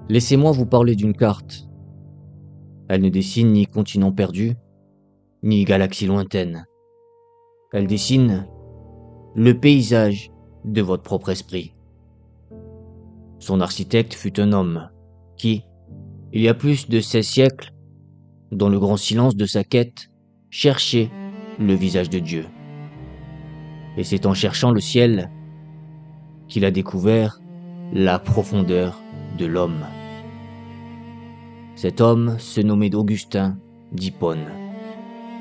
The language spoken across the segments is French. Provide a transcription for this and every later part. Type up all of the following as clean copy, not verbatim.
Laissez-moi vous parler d'une carte. Elle ne dessine ni continent perdu, ni galaxie lointaine. Elle dessine le paysage de votre propre esprit. Son architecte fut un homme qui, il y a plus de 16 siècles, dans le grand silence de sa quête, cherchait le visage de Dieu. Et c'est en cherchant le ciel qu'il a découvert la profondeur de l'homme. Cet homme se nommait Augustin d'Hippone,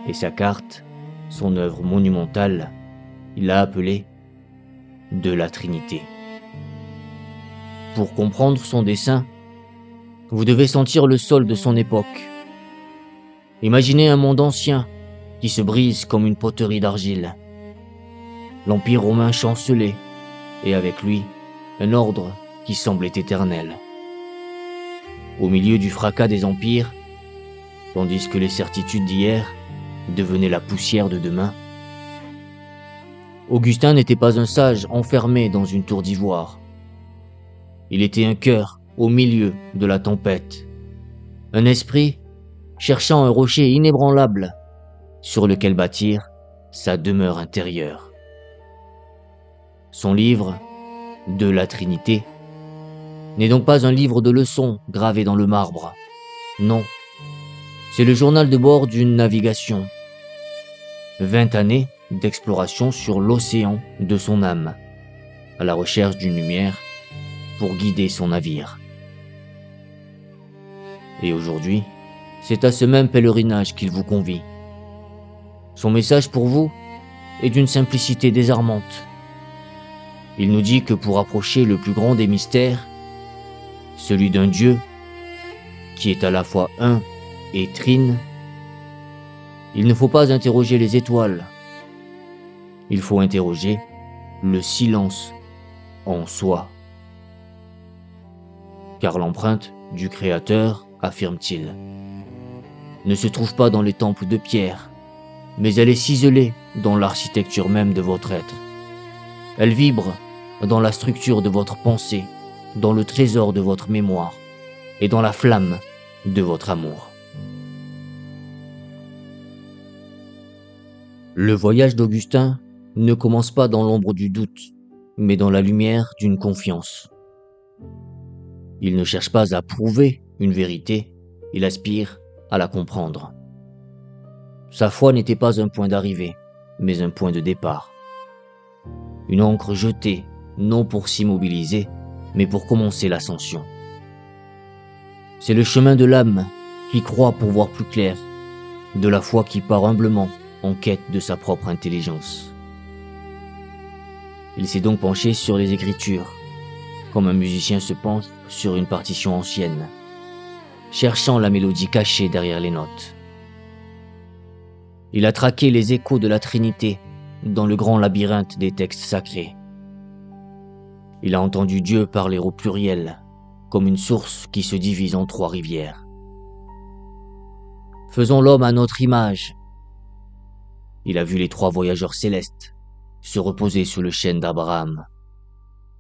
et sa carte, son œuvre monumentale, il l'a appelée de la Trinité. Pour comprendre son dessin, vous devez sentir le sol de son époque. Imaginez un monde ancien qui se brise comme une poterie d'argile. L'Empire romain chancelait, et avec lui, un ordre qui semblait éternel. Au milieu du fracas des empires, tandis que les certitudes d'hier devenaient la poussière de demain, Augustin n'était pas un sage enfermé dans une tour d'ivoire. Il était un cœur au milieu de la tempête, un esprit cherchant un rocher inébranlable sur lequel bâtir sa demeure intérieure. Son livre, de la Trinité, n'est donc pas un livre de leçons gravé dans le marbre. Non, c'est le journal de bord d'une navigation. 20 années d'exploration sur l'océan de son âme, à la recherche d'une lumière pour guider son navire. Et aujourd'hui, c'est à ce même pèlerinage qu'il vous convie. Son message pour vous est d'une simplicité désarmante. Il nous dit que pour approcher le plus grand des mystères, celui d'un Dieu qui est à la fois un et trine, il ne faut pas interroger les étoiles, il faut interroger le silence en soi. Car l'empreinte du Créateur, affirme-t-il, ne se trouve pas dans les temples de pierre, mais elle est ciselée dans l'architecture même de votre être. Elle vibre dans la structure de votre pensée, dans le trésor de votre mémoire et dans la flamme de votre amour. Le voyage d'Augustin ne commence pas dans l'ombre du doute, mais dans la lumière d'une confiance. Il ne cherche pas à prouver une vérité, il aspire à la comprendre. Sa foi n'était pas un point d'arrivée, mais un point de départ. Une ancre jetée, non pour s'immobiliser, mais pour commencer l'ascension. C'est le chemin de l'âme qui croit pour voir plus clair, de la foi qui part humblement en quête de sa propre intelligence. Il s'est donc penché sur les Écritures, comme un musicien se penche sur une partition ancienne, cherchant la mélodie cachée derrière les notes. Il a traqué les échos de la Trinité dans le grand labyrinthe des textes sacrés. Il a entendu Dieu parler au pluriel, comme une source qui se divise en 3 rivières. Faisons l'homme à notre image. Il a vu les 3 voyageurs célestes se reposer sous le chêne d'Abraham,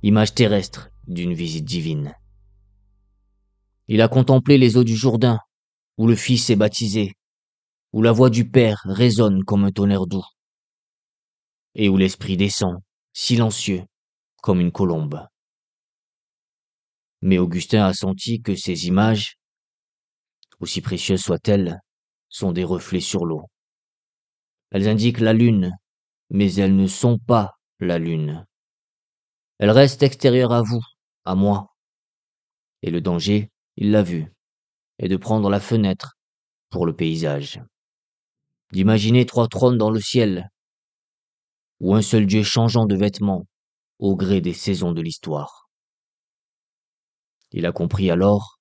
image terrestre d'une visite divine. Il a contemplé les eaux du Jourdain, où le Fils est baptisé, où la voix du Père résonne comme un tonnerre doux, et où l'Esprit descend, silencieux, comme une colombe. Mais Augustin a senti que ces images, aussi précieuses soient-elles, sont des reflets sur l'eau. Elles indiquent la lune, mais elles ne sont pas la lune. Elles restent extérieures à vous, à moi. Et le danger, il l'a vu, est de prendre la fenêtre pour le paysage. D'imaginer 3 trônes dans le ciel, ou un seul Dieu changeant de vêtements au gré des saisons de l'histoire. Il a compris alors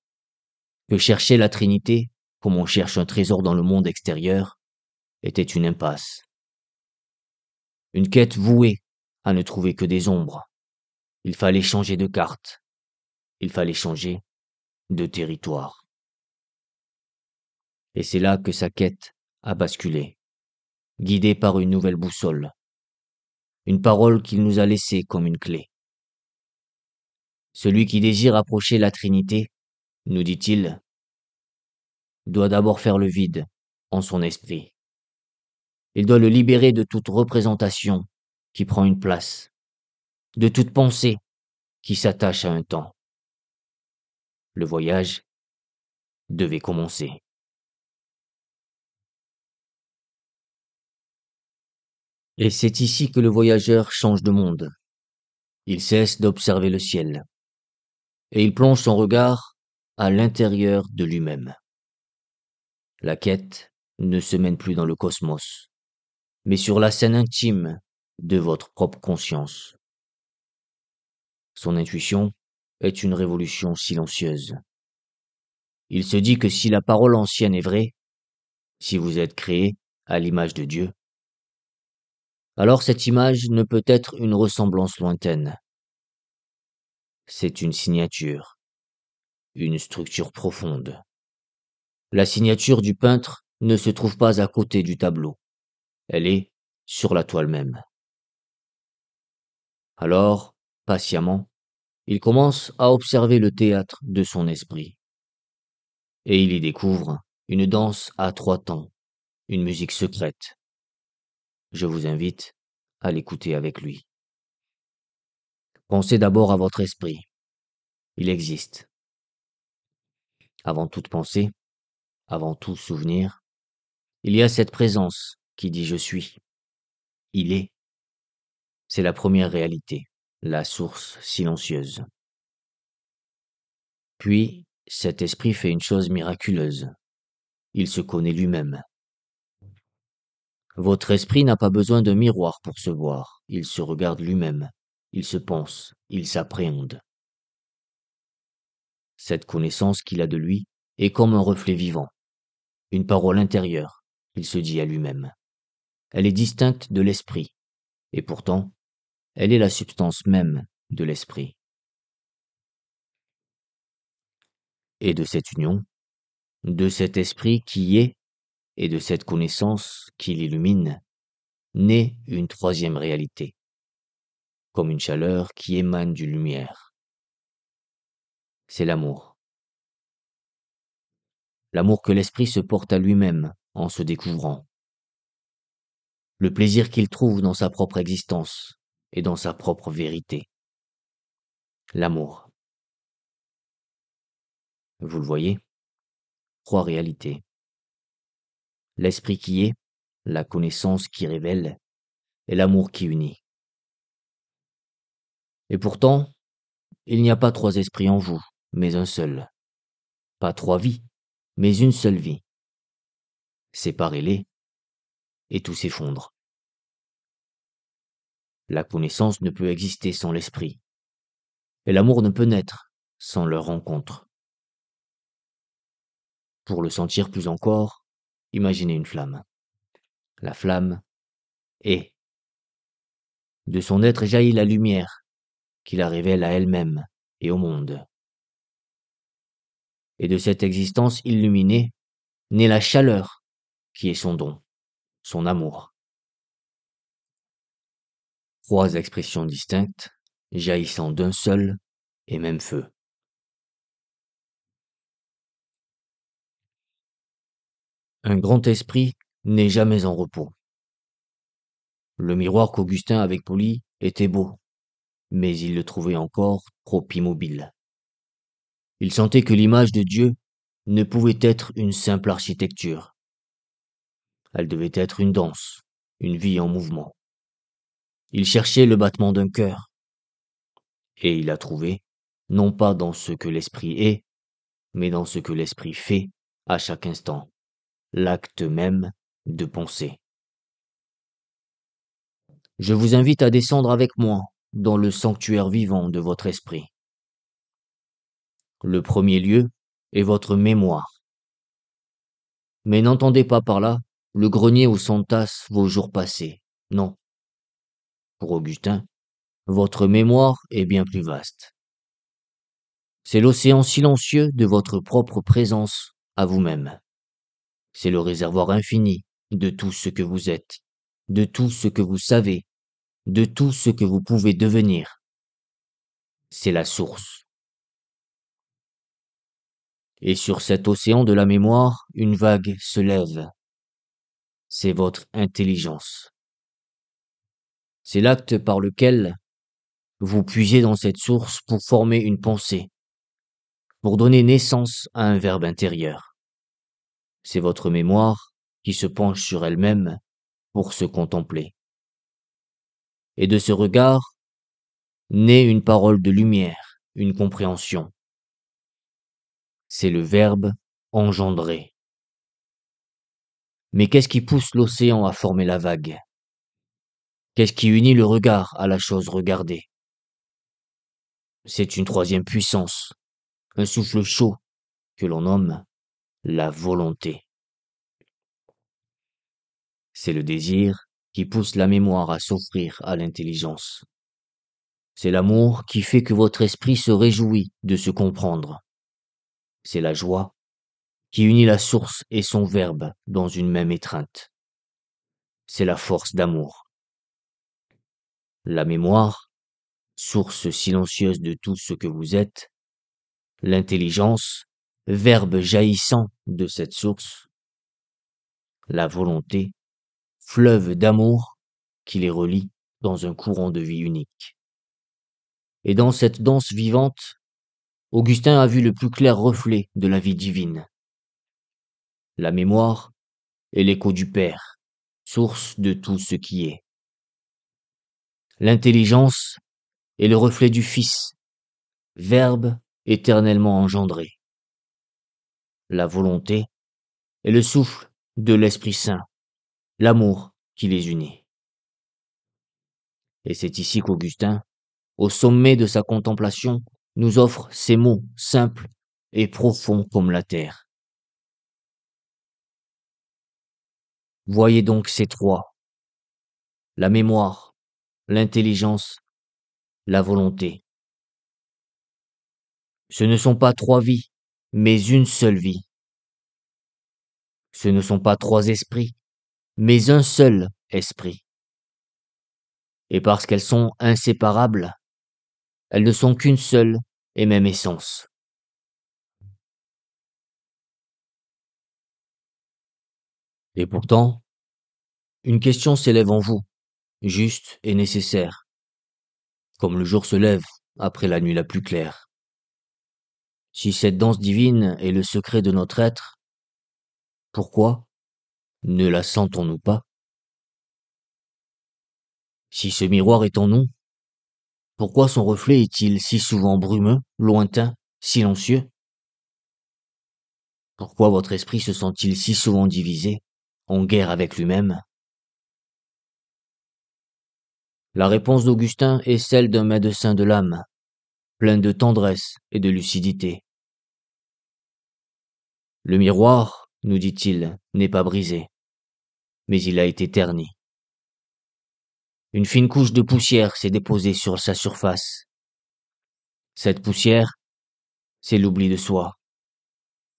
que chercher la Trinité, comme on cherche un trésor dans le monde extérieur, était une impasse. Une quête vouée à ne trouver que des ombres. Il fallait changer de carte. Il fallait changer de territoire. Et c'est là que sa quête a basculé, guidée par une nouvelle boussole. Une parole qu'il nous a laissée comme une clé. Celui qui désire approcher la Trinité nous dit-il, doit d'abord faire le vide en son esprit. Il doit le libérer de toute représentation qui prend une place, de toute pensée qui s'attache à un temps. Le voyage devait commencer. Et c'est ici que le voyageur change de monde. Il cesse d'observer le ciel, et il plonge son regard à l'intérieur de lui-même. La quête ne se mène plus dans le cosmos, mais sur la scène intime de votre propre conscience. Son intuition est une révolution silencieuse. Il se dit que si la parole ancienne est vraie, si vous êtes créé à l'image de Dieu, alors cette image ne peut être une ressemblance lointaine. C'est une signature, une structure profonde. La signature du peintre ne se trouve pas à côté du tableau, elle est sur la toile même. Alors, patiemment, il commence à observer le théâtre de son esprit. Et il y découvre une danse à 3 temps, une musique secrète. Je vous invite à l'écouter avec lui. Pensez d'abord à votre esprit. Il existe. Avant toute pensée, avant tout souvenir, il y a cette présence qui dit je suis. Il est. C'est la première réalité, la source silencieuse. Puis, cet esprit fait une chose miraculeuse. Il se connaît lui-même. Votre esprit n'a pas besoin d'un miroir pour se voir. Il se regarde lui-même. Il se pense. Il s'appréhende. Cette connaissance qu'il a de lui est comme un reflet vivant, une parole intérieure, il se dit à lui-même. Elle est distincte de l'esprit, et pourtant, elle est la substance même de l'esprit. Et de cette union, de cet esprit qui est, et de cette connaissance qui l'illumine, naît une troisième réalité, comme une chaleur qui émane d'une lumière. C'est l'amour. L'amour que l'esprit se porte à lui-même en se découvrant. Le plaisir qu'il trouve dans sa propre existence et dans sa propre vérité. L'amour. Vous le voyez? 3 réalités. L'esprit qui est, la connaissance qui révèle, et l'amour qui unit. Et pourtant, il n'y a pas 3 esprits en vous, mais un seul. Pas 3 vies, mais une seule vie. Séparez-les, et tout s'effondre. La connaissance ne peut exister sans l'esprit, et l'amour ne peut naître sans leur rencontre. Pour le sentir plus encore, imaginez une flamme. La flamme est. De son être jaillit la lumière qui la révèle à elle-même et au monde. Et de cette existence illuminée naît la chaleur qui est son don, son amour. 3 expressions distinctes, jaillissant d'un seul et même feu. Un grand esprit n'est jamais en repos. Le miroir qu'Augustin avait poli était beau, mais il le trouvait encore trop immobile. Il sentait que l'image de Dieu ne pouvait être une simple architecture. Elle devait être une danse, une vie en mouvement. Il cherchait le battement d'un cœur, et il a trouvé, non pas dans ce que l'esprit est, mais dans ce que l'esprit fait à chaque instant, l'acte même de penser. Je vous invite à descendre avec moi dans le sanctuaire vivant de votre esprit. Le premier lieu est votre mémoire. Mais n'entendez pas par là le grenier où s'entassent vos jours passés. Non. Pour Augustin, votre mémoire est bien plus vaste. C'est l'océan silencieux de votre propre présence à vous-même. C'est le réservoir infini de tout ce que vous êtes, de tout ce que vous savez, de tout ce que vous pouvez devenir. C'est la source. Et sur cet océan de la mémoire, une vague se lève. C'est votre intelligence. C'est l'acte par lequel vous puisez dans cette source pour former une pensée, pour donner naissance à un verbe intérieur. C'est votre mémoire qui se penche sur elle-même pour se contempler. Et de ce regard naît une parole de lumière, une compréhension. C'est le verbe engendrer. Mais qu'est-ce qui pousse l'océan à former la vague? Qu'est-ce qui unit le regard à la chose regardée? C'est une troisième puissance, un souffle chaud que l'on nomme la volonté. C'est le désir qui pousse la mémoire à s'offrir à l'intelligence. C'est l'amour qui fait que votre esprit se réjouit de se comprendre. C'est la joie qui unit la source et son verbe dans une même étreinte. C'est la force d'amour. La mémoire, source silencieuse de tout ce que vous êtes, l'intelligence, verbe jaillissant de cette source, la volonté, fleuve d'amour qui les relie dans un courant de vie unique. Et dans cette danse vivante, Augustin a vu le plus clair reflet de la vie divine. La mémoire est l'écho du Père, source de tout ce qui est. L'intelligence est le reflet du Fils, Verbe éternellement engendré. La volonté est le souffle de l'Esprit Saint, l'amour qui les unit. Et c'est ici qu'Augustin, au sommet de sa contemplation, nous offre ces mots simples et profonds comme la terre. Voyez donc ces trois, la mémoire, l'intelligence, la volonté. Ce ne sont pas trois vies, mais une seule vie. Ce ne sont pas trois esprits, mais un seul esprit. Et parce qu'elles sont inséparables, elles ne sont qu'une seule et même essence. Et pourtant, une question s'élève en vous, juste et nécessaire, comme le jour se lève après la nuit la plus claire. Si cette danse divine est le secret de notre être, pourquoi ne la sentons-nous pas? Si ce miroir est en nous, pourquoi son reflet est-il si souvent brumeux, lointain, silencieux? Pourquoi votre esprit se sent-il si souvent divisé, en guerre avec lui-même? La réponse d'Augustin est celle d'un médecin de l'âme, plein de tendresse et de lucidité. Le miroir, nous dit-il, n'est pas brisé, mais il a été terni. Une fine couche de poussière s'est déposée sur sa surface. Cette poussière, c'est l'oubli de soi.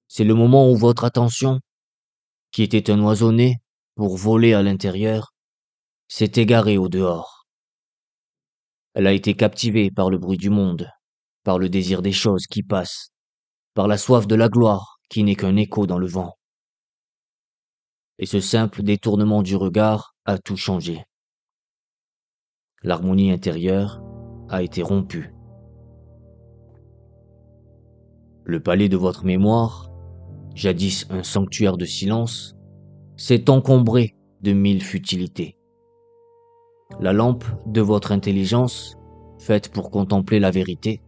C'est le moment où votre attention, qui était un oiseau né pour voler à l'intérieur, s'est égarée au dehors. Elle a été captivée par le bruit du monde, par le désir des choses qui passent, par la soif de la gloire qui n'est qu'un écho dans le vent. Et ce simple détournement du regard a tout changé. L'harmonie intérieure a été rompue. Le palais de votre mémoire, jadis un sanctuaire de silence, s'est encombré de 1000 futilités. La lampe de votre intelligence, faite pour contempler la vérité,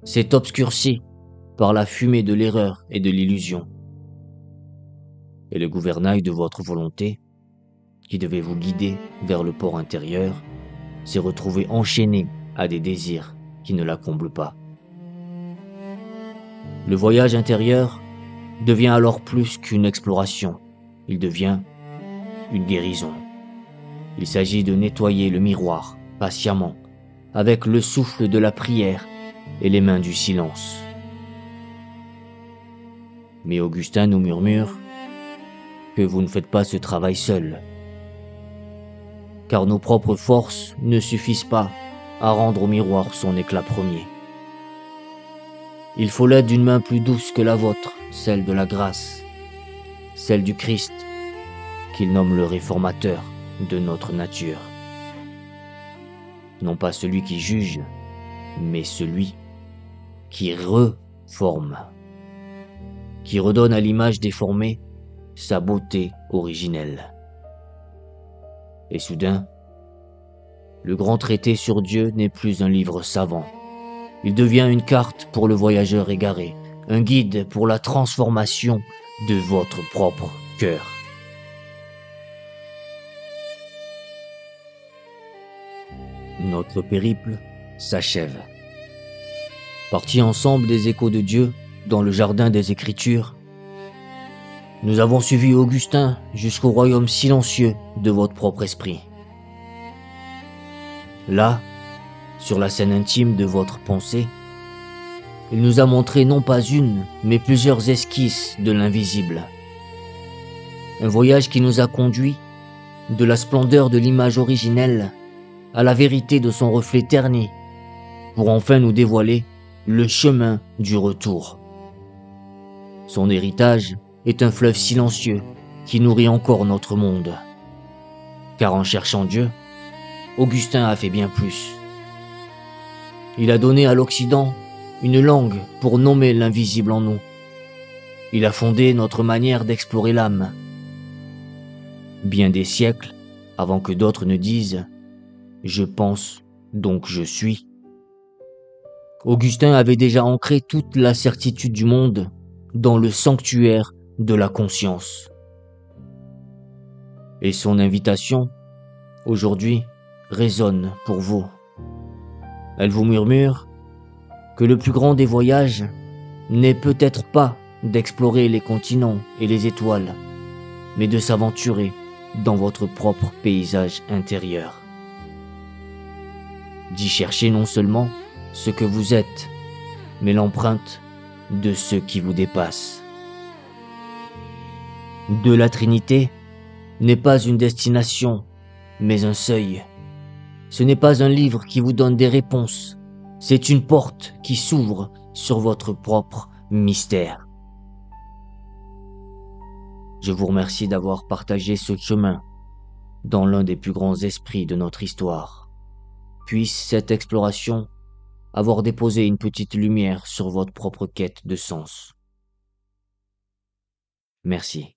s'est obscurcie par la fumée de l'erreur et de l'illusion. Et le gouvernail de votre volonté, qui devait vous guider vers le port intérieur, s'est retrouvé enchaîné à des désirs qui ne la comblent pas. Le voyage intérieur devient alors plus qu'une exploration, il devient une guérison. Il s'agit de nettoyer le miroir, patiemment, avec le souffle de la prière et les mains du silence. Mais Augustin nous murmure que vous ne faites pas ce travail seul, car nos propres forces ne suffisent pas à rendre au miroir son éclat premier. Il faut l'aide d'une main plus douce que la vôtre celle de la grâce, celle du Christ, qu'il nomme le réformateur de notre nature. Non pas celui qui juge, mais celui qui reforme, qui redonne à l'image déformée sa beauté originelle. Et soudain, le grand traité sur Dieu n'est plus un livre savant. Il devient une carte pour le voyageur égaré, un guide pour la transformation de votre propre cœur. Notre périple s'achève. Partis ensemble des échos de Dieu dans le jardin des Écritures, nous avons suivi Augustin jusqu'au royaume silencieux de votre propre esprit. Là, sur la scène intime de votre pensée, il nous a montré non pas une, mais plusieurs esquisses de l'invisible. Un voyage qui nous a conduits de la splendeur de l'image originelle à la vérité de son reflet terni, pour enfin nous dévoiler le chemin du retour. Son héritage est un fleuve silencieux qui nourrit encore notre monde. Car en cherchant Dieu, Augustin a fait bien plus. Il a donné à l'Occident une langue pour nommer l'invisible en nous. Il a fondé notre manière d'explorer l'âme. Bien des siècles avant que d'autres ne disent « Je pense, donc je suis », Augustin avait déjà ancré toute la certitude du monde dans le sanctuaire de la conscience. Et son invitation, aujourd'hui, résonne pour vous. Elle vous murmure que le plus grand des voyages n'est peut-être pas d'explorer les continents et les étoiles, mais de s'aventurer dans votre propre paysage intérieur. D'y chercher non seulement ce que vous êtes, mais l'empreinte de ce qui vous dépasse. De la Trinité n'est pas une destination, mais un seuil. Ce n'est pas un livre qui vous donne des réponses, c'est une porte qui s'ouvre sur votre propre mystère. Je vous remercie d'avoir partagé ce chemin dans l'un des plus grands esprits de notre histoire. Puisse cette exploration avoir déposé une petite lumière sur votre propre quête de sens. Merci.